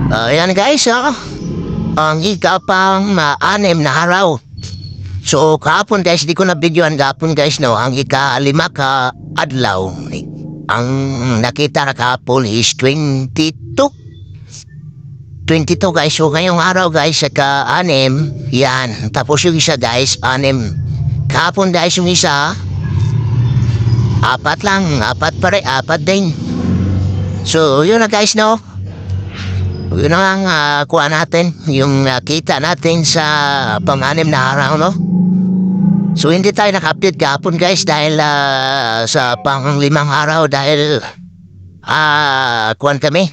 Ayan guys, ang ikapang anim na araw. So kahapon guys, di ko na videoan kahapon guys, no. Ang ika-5 ka adlaw. Ang nakita na kahapon is 22. 22 guys, so ngayong araw guys, sa ka-anim, yan. Tapos yung isa guys, 6. Kahapon guys yung isa, 4 lang, 4 din. So yun na guys, no. Yun ang kuha natin, yung nakita natin sa pang-anim na araw, no? So hindi tayo naka-update kahapon guys dahil sa pang-5 araw dahil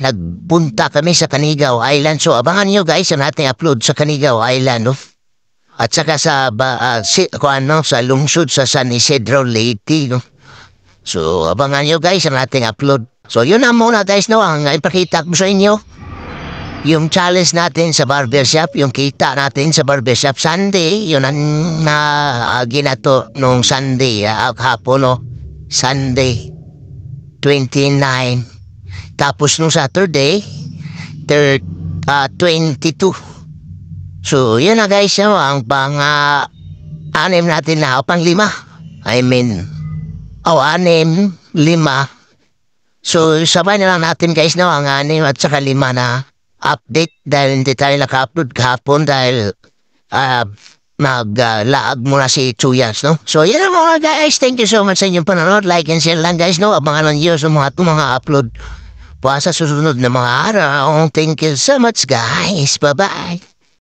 nagpunta kami sa Canigao Island. So abangan nyo guys ang ating upload sa Canigao Island, no? At saka sa sa lungsod sa San Isidro Leyte, no? So abangan nyo guys ang ating upload. So yun na muna guys, no, ang ipakita ko sa inyo. Yung challenge natin sa barbershop, yung kita natin sa barbershop Sunday, yun ang ginato nung Sunday, hapon, no? Sunday, 29. Tapos nung Saturday, 22. So, yun na guys, no? Ang pang-anim natin na, o pang-5. 6, 5. So, sabay na lang natin guys, no? Ang 6 at saka 5 na update dahil hindi tayo naka-upload kahapon dahil nag-laag muna si Chuyas, no? So, yun ang mga guys. Thank you so much sa inyong panonood. Like and share lang guys, no? Abangan nyo sa mga upload pa sa susunod na mga araw. Thank you so much guys. Bye-bye.